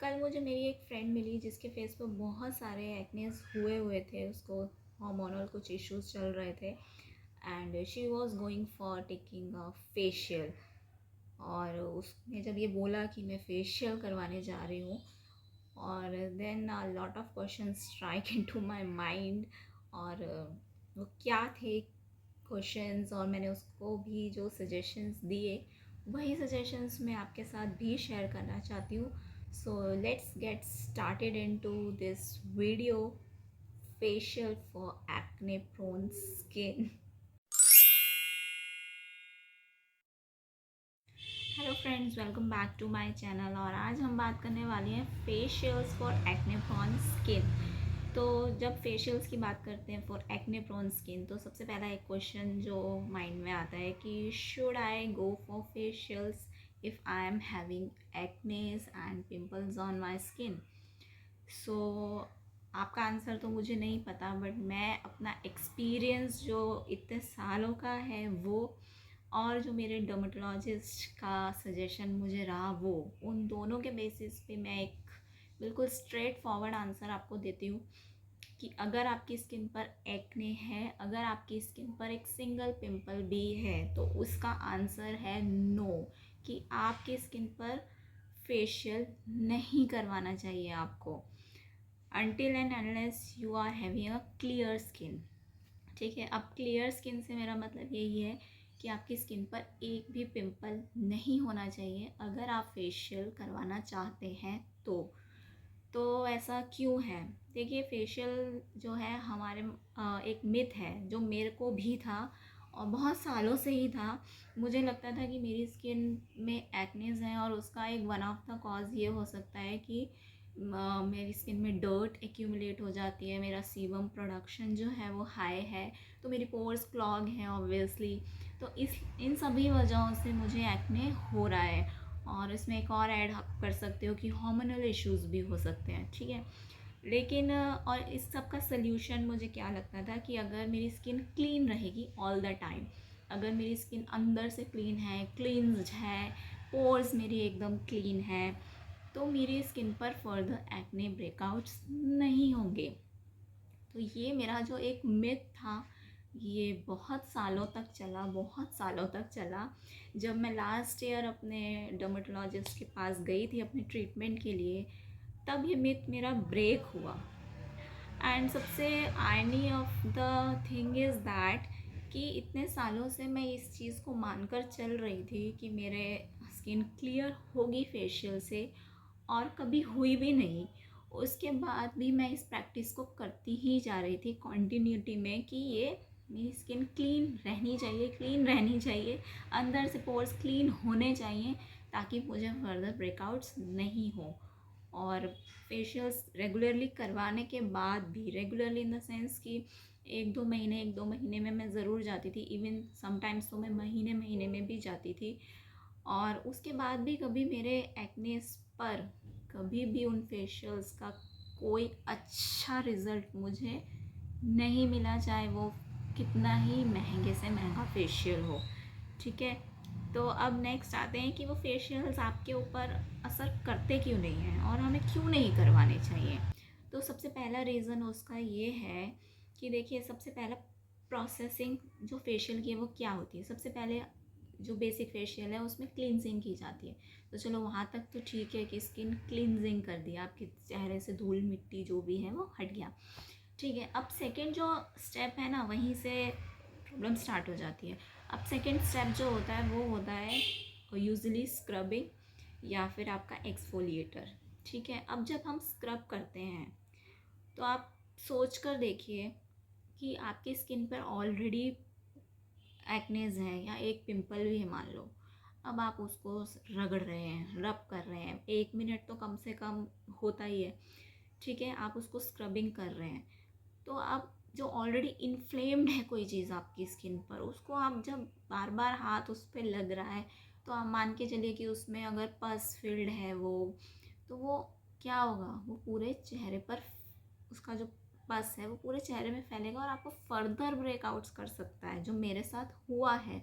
कल मुझे मेरी एक फ्रेंड मिली जिसके फेस पे बहुत सारे एक्नेस हुए हुए थे। उसको हार्मोनल कुछ इश्यूज चल रहे थे and she was going for taking a facial. और उसने जब ये बोला कि मैं फेशियल करवाने जा रही हूँ, और then lot of questions strike into my mind. और वो क्या थे क्वेश्चंस, और मैंने उसको भी जो सजेशंस दिए वही सजेशंस मैं आपके साथ भी शेयर करना चाहती हूँ। So let's get started into this video, facial for acne prone skin. Hello friends, welcome back to my channel. और आज हम बात करने वाले हैं facials for acne prone skin. तो जब फेशियल्स की बात करते हैं फॉर एक्ने प्रोन स्किन, तो सबसे पहला एक क्वेश्चन जो माइंड में आता है कि should I go for facials if I am having acnes and pimples on my skin. So आपका आंसर तो मुझे नहीं पता, बट मैं अपना एक्सपीरियंस जो इतने सालों का है वो, और जो मेरे डर्मेटोलॉजिस्ट का सजेशन मुझे रहा वो, उन दोनों के बेसिस पे मैं एक बिल्कुल स्ट्रेट फॉरवर्ड आंसर आपको देती हूँ कि अगर आपकी स्किन पर एक्ने है, अगर आपकी स्किन पर एक सिंगल पिंपल भी है, तो उसका आंसर है नो, कि आपकी स्किन पर फेशियल नहीं करवाना चाहिए आपको until and unless you are having a clear skin। ठीक है, अब क्लियर स्किन से मेरा मतलब यही है कि आपकी स्किन पर एक भी पिंपल नहीं होना चाहिए अगर आप फेशियल करवाना चाहते हैं तो ऐसा क्यों है? देखिए, फेशियल जो है हमारे एक मिथ है जो मेरे को भी था और बहुत सालों से ही था। मुझे लगता था कि मेरी स्किन में एक्नेस है और उसका एक वन ऑफ द कॉज ये हो सकता है कि मेरी स्किन में डर्ट एक्यूमुलेट हो जाती है, मेरा सीबम प्रोडक्शन जो है वो हाई है, तो मेरी पोर्स क्लॉग हैं ऑब्वियसली। तो इस इन सभी वजहों से मुझे एक्ने हो रहा है। और इसमें एक और ऐड आप कर सकते हो कि हार्मोनल इश्यूज भी हो सकते हैं। ठीक है, लेकिन और इस सब का सल्यूशन मुझे क्या लगता था कि अगर मेरी स्किन क्लीन रहेगी ऑल द टाइम, अगर मेरी स्किन अंदर से क्लीन है, क्लींस्ड है, पोर्स मेरी एकदम क्लीन है, तो मेरी स्किन पर फर्दर एक्ने ब्रेकआउट्स नहीं होंगे। तो ये मेरा जो एक मिथ था, ये बहुत सालों तक चला, बहुत सालों तक चला। जब मैं लास्ट ईयर अपने डर्मेटोलॉजिस्ट के पास गई थी अपने ट्रीटमेंट के लिए, तब ये मिथ मेरा ब्रेक हुआ। एंड सबसे irony of the thing is that कि इतने सालों से मैं इस चीज़ को मानकर चल रही थी कि मेरे स्किन क्लियर होगी फेशियल से, और कभी हुई भी नहीं। उसके बाद भी मैं इस प्रैक्टिस को करती ही जा रही थी कॉन्टीन्यूटी में कि ये मेरी स्किन क्लीन रहनी चाहिए, क्लीन रहनी चाहिए, अंदर से पोर्स क्लीन होने चाहिए ताकि मुझे फर्दर ब्रेकआउट्स नहीं हो। और फेशियल्स रेगुलरली करवाने के बाद भी, रेगुलरली इन द सेंस कि एक दो महीने में मैं ज़रूर जाती थी, इवन समटाइम्स तो मैं महीने महीने में भी जाती थी। और उसके बाद भी कभी मेरे एक्नेस पर कभी भी उन फेशियल्स का कोई अच्छा रिज़ल्ट मुझे नहीं मिला, चाहे वो कितना ही महंगे से महंगा फेशियल हो। ठीक है, तो अब नेक्स्ट आते हैं कि वो फेशियल्स आपके ऊपर असर करते क्यों नहीं हैं और हमें क्यों नहीं करवाने चाहिए। तो सबसे पहला रीज़न उसका ये है कि देखिए, सबसे पहला प्रोसेसिंग जो फेशियल की है वो क्या होती है। सबसे पहले जो बेसिक फेशियल है उसमें क्लींजिंग की जाती है। तो चलो वहाँ तक तो ठीक है कि स्किन क्लींजिंग कर दिया, आपके चेहरे से धूल मिट्टी जो भी है वो हट गया। ठीक है, अब सेकेंड जो स्टेप है ना, वहीं से प्रॉब्लम स्टार्ट हो जाती है। अब सेकेंड स्टेप जो होता है वो होता है यूजुअली स्क्रबिंग या फिर आपका एक्सफोलिएटर। ठीक है, अब जब हम स्क्रब करते हैं तो आप सोच कर देखिए कि आपकी स्किन पर ऑलरेडी एक्नेस है या एक पिंपल भी है मान लो, अब आप उसको रगड़ रहे हैं, रब कर रहे हैं, 1 मिनट तो कम से कम होता ही है। ठीक है, आप उसको स्क्रबिंग कर रहे हैं, तो आप जो ऑलरेडी इन्फ्लेम्ड है कोई चीज़ आपकी स्किन पर, उसको आप जब बार बार हाथ उस पर लग रहा है, तो आप मान के चलिए कि उसमें अगर पस फील्ड है वो, तो वो क्या होगा, वो पूरे चेहरे पर उसका जो पस है वो पूरे चेहरे में फैलेगा और आपको फर्दर ब्रेकआउट्स कर सकता है, जो मेरे साथ हुआ है।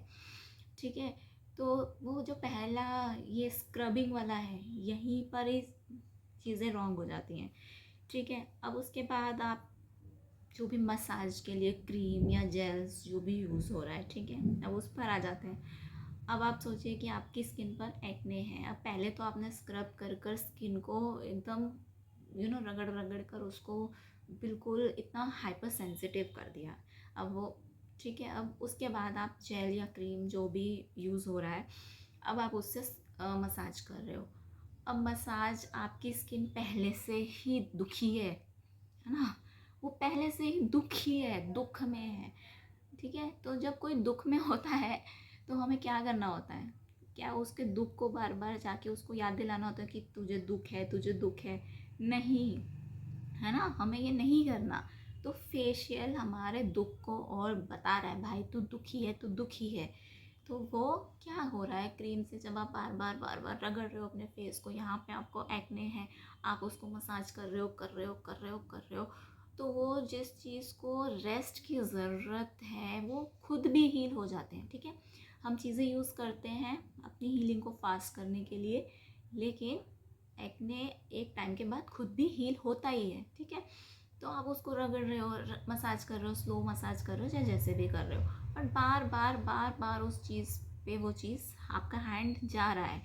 ठीक है, तो वो जो पहला ये स्क्रबिंग वाला है, यहीं पर ही चीज़ें रॉन्ग हो जाती हैं। ठीक है, अब उसके बाद आप जो भी मसाज के लिए क्रीम या जेल्स जो भी यूज़ हो रहा है, ठीक है, अब उस पर आ जाते हैं। अब आप सोचिए कि आपकी स्किन पर एक्ने है। अब पहले तो आपने स्क्रब कर कर स्किन को एकदम रगड़ रगड़ कर उसको बिल्कुल इतना हाइपर सेंसिटिव कर दिया। अब वो ठीक है, अब उसके बाद आप जेल या क्रीम जो भी यूज़ हो रहा है, अब आप उससे मसाज कर रहे हो। अब मसाज आपकी स्किन पहले से ही दुखी है ना, वो पहले से ही दुखी है, दुख में है। ठीक है, तो जब कोई दुख में होता है तो हमें क्या करना होता है? क्या उसके दुख को बार बार जाके उसको याद दिलाना होता है कि तुझे दुख है, तुझे दुख है? नहीं, है ना, हमें ये नहीं करना। तो फेशियल हमारे दुख को और बता रहा है, भाई तू दुखी है, तू दुखी है। तो वो क्या हो रहा है, क्रीम से जब आप बार बार रगड़ रहे हो अपने फेस को, यहाँ पे आपको एक्ने है, आप उसको मसाज कर रहे हो कर रहे हो कर रहे हो कर रहे हो, तो वो जिस चीज़ को रेस्ट की ज़रूरत है वो खुद भी हील हो जाते हैं। ठीक है, हम चीज़ें यूज़ करते हैं अपनी हीलिंग को फास्ट करने के लिए, लेकिन एक्ने एक टाइम के बाद खुद भी हील होता ही है। ठीक है, तो आप उसको रगड़ रहे हो, मसाज कर रहे हो, स्लो मसाज कर रहे हो, चाहे जैसे भी कर रहे हो, पर बार बार उस चीज़ पे वो चीज़ आपका हैंड जा रहा है,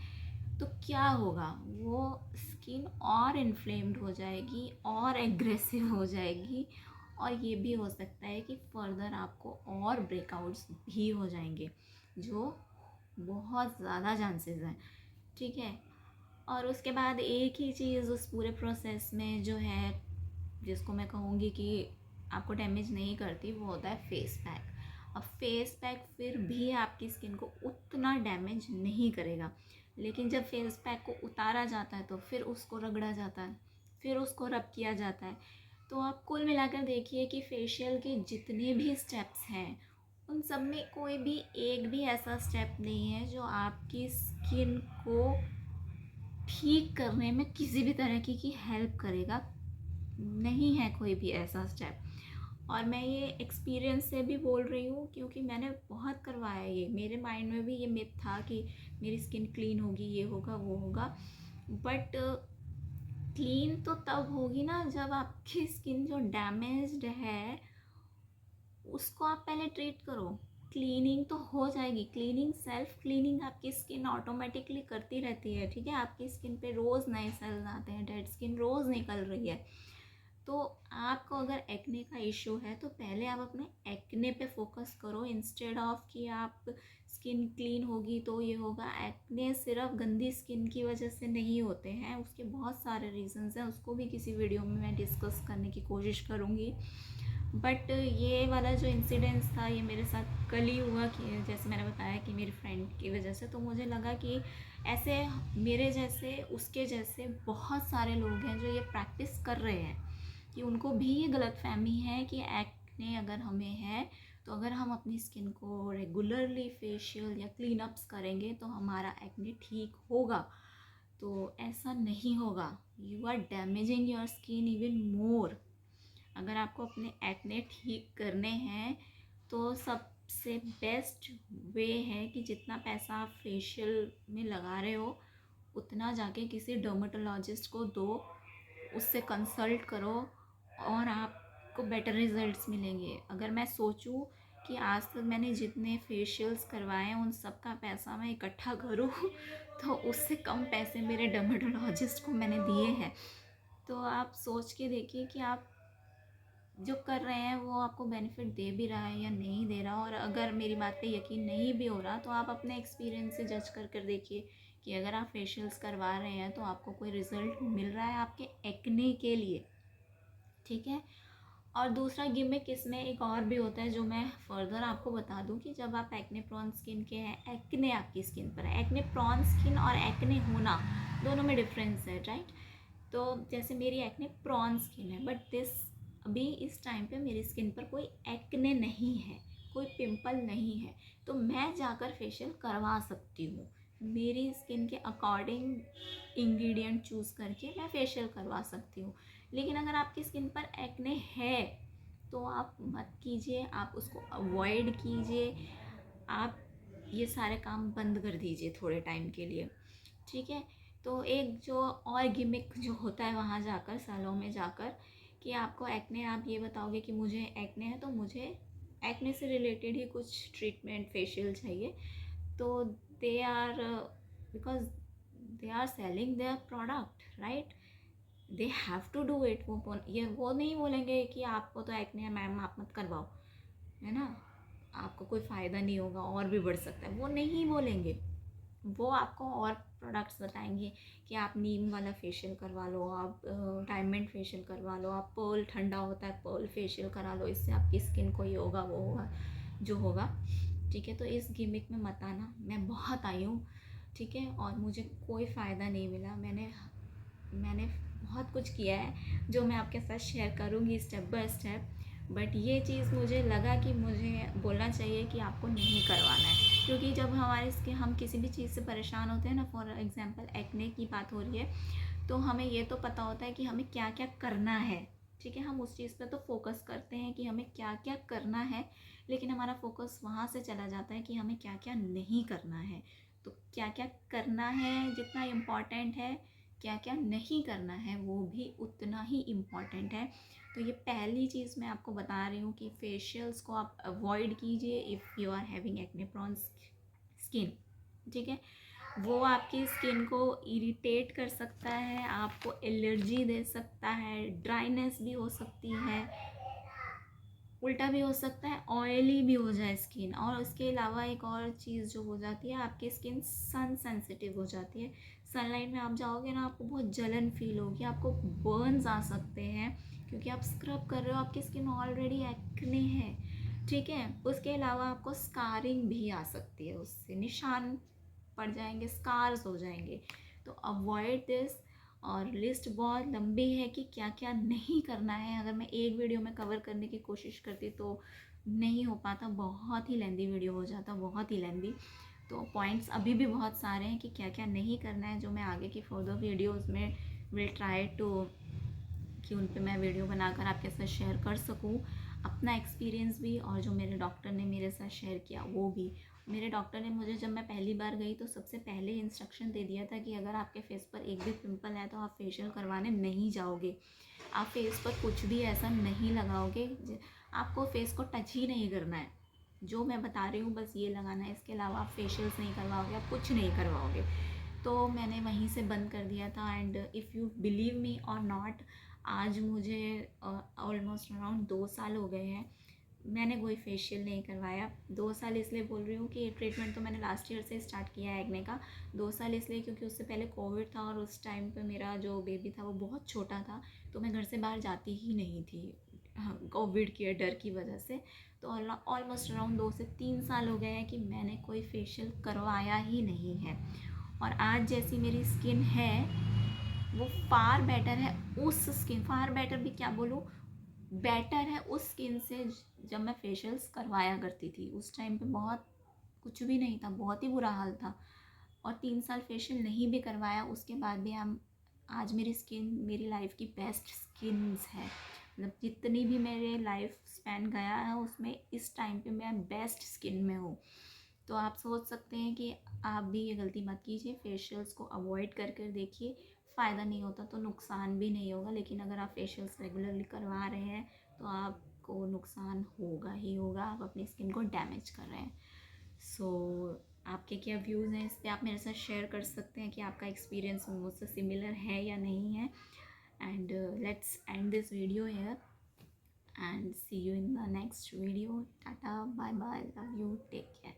तो क्या होगा? वो स्किन और इन्फ्लेम्ड हो जाएगी और एग्रेसिव हो जाएगी, और ये भी हो सकता है कि फर्दर आपको और ब्रेकआउट्स भी हो जाएंगे, जो बहुत ज़्यादा चांसेस हैं। ठीक है, और उसके बाद एक ही चीज़ उस पूरे प्रोसेस में जो है, जिसको मैं कहूँगी कि आपको डैमेज नहीं करती, वो होता है फेस पैक। अब फेस पैक फिर भी आपकी स्किन को उतना डैमेज नहीं करेगा, लेकिन जब फेस पैक को उतारा जाता है तो फिर उसको रगड़ा जाता है, फिर उसको रब किया जाता है। तो आप कुल मिलाकर देखिए कि फेशियल के जितने भी स्टेप्स हैं, उन सब में कोई भी एक भी ऐसा स्टेप नहीं है जो आपकी स्किन को ठीक करने में किसी भी तरह की हेल्प करेगा। नहीं है कोई भी ऐसा स्टेप, और मैं ये एक्सपीरियंस से भी बोल रही हूँ, क्योंकि मैंने बहुत करवाया ये। मेरे माइंड में भी ये मिथ था कि मेरी स्किन क्लीन होगी, ये होगा वो होगा, बट क्लीन तो तब होगी ना जब आपकी स्किन जो डैमेज्ड है उसको आप पहले ट्रीट करो। क्लीनिंग तो हो जाएगी, क्लीनिंग, सेल्फ क्लीनिंग आपकी स्किन ऑटोमेटिकली करती रहती है। ठीक है, आपकी स्किन पे रोज़ नए सेल्स आते हैं, डेड स्किन रोज़ निकल रही है। तो आपको अगर एक्ने का इशू है तो पहले आप अपने एक्ने पे फोकस करो, इंस्टेड ऑफ कि आप स्किन क्लीन होगी तो ये होगा। एक्ने सिर्फ गंदी स्किन की वजह से नहीं होते हैं, उसके बहुत सारे रीजंस हैं, उसको भी किसी वीडियो में मैं डिस्कस करने की कोशिश करूँगी। बट ये वाला जो इंसिडेंस था ये मेरे साथ कल ही हुआ, कि जैसे मैंने बताया कि मेरी फ्रेंड की वजह से, तो मुझे लगा कि ऐसे मेरे जैसे उसके जैसे बहुत सारे लोग हैं जो ये प्रैक्टिस कर रहे हैं, कि उनको भी ये गलतफहमी है कि एक्ने अगर हमें है तो अगर हम अपनी स्किन को रेगुलरली फेशियल या क्लीन अप्स करेंगे तो हमारा एक्ने ठीक होगा। तो ऐसा नहीं होगा, you are damaging your skin even more. अगर आपको अपने एक्ने ठीक करने हैं तो सबसे बेस्ट वे है कि जितना पैसा आप फेशियल में लगा रहे हो उतना जाके किसी डर्मेटोलॉजिस्ट को दो, उससे कंसल्ट करो, और आपको बेटर रिजल्ट्स मिलेंगे। अगर मैं सोचूं कि आज तक मैंने जितने फेशियल्स करवाए हैं उन सब का पैसा मैं इकट्ठा करूं तो उससे कम पैसे मेरे डर्मेटोलॉजिस्ट को मैंने दिए हैं। तो आप सोच के देखिए कि आप जो कर रहे हैं वो आपको बेनिफिट दे भी रहा है या नहीं दे रहा। और अगर मेरी बात पे यकीन नहीं भी हो रहा तो आप अपने एक्सपीरियंस से जज कर कर देखिए कि अगर आप फेशियल्स करवा रहे हैं तो आपको कोई रिज़ल्ट मिल रहा है आपके एक्ने के लिए। ठीक है, और दूसरा गिमिक इसमें एक और भी होता है जो मैं फर्दर आपको बता दूं, कि जब आप एक्ने प्रॉन स्किन के हैं, एक्ने आपकी स्किन पर है, एक्ने प्रॉन स्किन और एक्ने होना दोनों में डिफरेंस है, राइट? तो जैसे मेरी एक्ने प्रॉन स्किन है, बट अभी इस टाइम पे मेरी स्किन पर कोई एक्ने नहीं है, कोई पिंपल नहीं है, तो मैं जाकर फेशियल करवा सकती हूँ। मेरी स्किन के अकॉर्डिंग इंग्रेडिएंट चूज़ करके मैं फेशियल करवा सकती हूँ। लेकिन अगर आपकी स्किन पर एक्ने है तो आप मत कीजिए, आप उसको अवॉइड कीजिए, आप ये सारे काम बंद कर दीजिए थोड़े टाइम के लिए। ठीक है, तो एक जो और गिमिक जो होता है वहाँ जाकर, सैलून में जाकर, कि आपको एक्ने, आप ये बताओगे कि मुझे एक्ने है तो मुझे एक्ने से रिलेटेड ही कुछ ट्रीटमेंट फेशियल चाहिए, तो they are, because they are selling their product, right, they have to do it. वो नहीं बोलेंगे कि आपको तो एक्ने है मैम आप मत करवाओ, है ना, आपको कोई फ़ायदा नहीं होगा और भी बढ़ सकता है, वो नहीं बोलेंगे। वो आपको और प्रोडक्ट्स बताएंगे कि आप नीम वाला फेशियल करवा लो, आप डायमंड फेशियल करवा लो, आप पर्ल, ठंडा होता है पर्ल फेशियल करा लो, इससे आपकी स्किन को ये होगा वो होगा जो होगा। ठीक है, तो इस गिमिक में मत आना। मैं बहुत आई हूँ, ठीक है, और मुझे कोई फ़ायदा नहीं मिला। मैंने बहुत कुछ किया है जो मैं आपके साथ शेयर करूँगी स्टेप बाय स्टेप, बट ये चीज़ मुझे लगा कि मुझे बोलना चाहिए कि आपको नहीं करवाना है, क्योंकि जब हमारे इसके हम किसी भी चीज़ से परेशान होते हैं ना, फॉर एग्जांपल एक्ने की बात हो रही है, तो हमें ये तो पता होता है कि हमें क्या क्या करना है, ठीक है, हम उस चीज़ पे तो फोकस करते हैं कि हमें क्या क्या करना है, लेकिन हमारा फोकस वहाँ से चला जाता है कि हमें क्या क्या नहीं करना है। तो क्या क्या करना है जितना इम्पॉर्टेंट है, क्या क्या नहीं करना है वो भी उतना ही इम्पॉर्टेंट है। तो ये पहली चीज़ मैं आपको बता रही हूँ कि फेशियल्स को आप अवॉइड कीजिए if you are having acne prone skin, ठीक है। वो आपकी स्किन को इरिटेट कर सकता है, आपको एलर्जी दे सकता है, ड्राइनेस भी हो सकती है, उल्टा भी हो सकता है, ऑयली भी हो जाए स्किन, और उसके अलावा एक और चीज़ जो हो जाती है, आपकी स्किन सन सेंसिटिव हो जाती है। सनलाइट में आप जाओगे ना, आपको बहुत जलन फील होगी, आपको बर्न्स आ सकते हैं, क्योंकि आप स्क्रब कर रहे हो, आपकी स्किन ऑलरेडी एक्ने है, ठीक है। उसके अलावा आपको स्कारिंग भी आ सकती है, उससे निशान पड़ जाएंगे, स्कार्स हो जाएंगे। तो अवॉइड दिस। और लिस्ट बहुत लंबी है कि क्या क्या नहीं करना है, अगर मैं एक वीडियो में कवर करने की कोशिश करती तो नहीं हो पाता, बहुत ही लेंदी वीडियो हो जाता, बहुत ही लेंदी। तो पॉइंट्स अभी भी बहुत सारे हैं कि क्या क्या नहीं करना है, जो मैं आगे की फर्दर वीडियोज़ में विल ट्राई टू कि उन पे मैं वीडियो बनाकर आपके साथ शेयर कर सकूँ, अपना एक्सपीरियंस भी, और जो मेरे डॉक्टर ने मेरे साथ शेयर किया वो भी। मेरे डॉक्टर ने मुझे, जब मैं पहली बार गई तो सबसे पहले इंस्ट्रक्शन दे दिया था कि अगर आपके फेस पर एक भी पिंपल है तो आप फेशियल करवाने नहीं जाओगे, आप फेस पर कुछ भी ऐसा नहीं लगाओगे, आपको फेस को टच ही नहीं करना है, जो मैं बता रही हूँ बस ये लगाना है, इसके अलावा आप फेशियल्स नहीं करवाओगे, आप कुछ नहीं करवाओगे। तो मैंने वहीं से बंद कर दिया था। And if you believe me और नॉट, आज मुझे ऑलमोस्ट अराउंड 2 साल हो गए हैं, मैंने कोई फेशियल नहीं करवाया। 2 साल इसलिए बोल रही हूँ कि ट्रीटमेंट तो मैंने लास्ट ईयर से स्टार्ट किया है एक्ने का। 2 साल इसलिए क्योंकि उससे पहले कोविड था, और उस टाइम पे मेरा जो बेबी था वो बहुत छोटा था, तो मैं घर से बाहर जाती ही नहीं थी, हाँ, कोविड के डर की वजह से। तो ऑलमोस्ट अराउंड 2 से 3 साल हो गए हैं कि मैंने कोई फेशियल करवाया ही नहीं है। और आज जैसी मेरी स्किन है वो फार बेटर है उस स्किन, फार बेटर भी क्या बोलूँ, बेटर है उस स्किन से जब मैं फेशियल्स करवाया करती थी। उस टाइम पे बहुत कुछ भी नहीं था, बहुत ही बुरा हाल था, और 3 साल फेशियल नहीं भी करवाया उसके बाद भी हम, आज मेरी स्किन मेरी लाइफ की बेस्ट स्किन्स है, मतलब जितनी भी मेरे लाइफ स्पैन गया है उसमें इस टाइम पे मैं बेस्ट स्किन में हूँ। तो आप सोच सकते हैं कि आप भी ये गलती मत कीजिए, फेशियल्स को अवॉइड कर कर देखिए, फ़ायदा नहीं होता तो नुकसान भी नहीं होगा, लेकिन अगर आप फेशियल्स रेगुलरली करवा रहे हैं तो आपको नुकसान होगा ही होगा, आप अपनी स्किन को डैमेज कर रहे हैं। सो आपके क्या व्यूज़ हैं इस पर, आप मेरे साथ शेयर कर सकते हैं कि आपका एक्सपीरियंस मुझसे सिमिलर है या नहीं है। And let's end this video hair and see you in the next video. Tata, bye bye, love you, take care.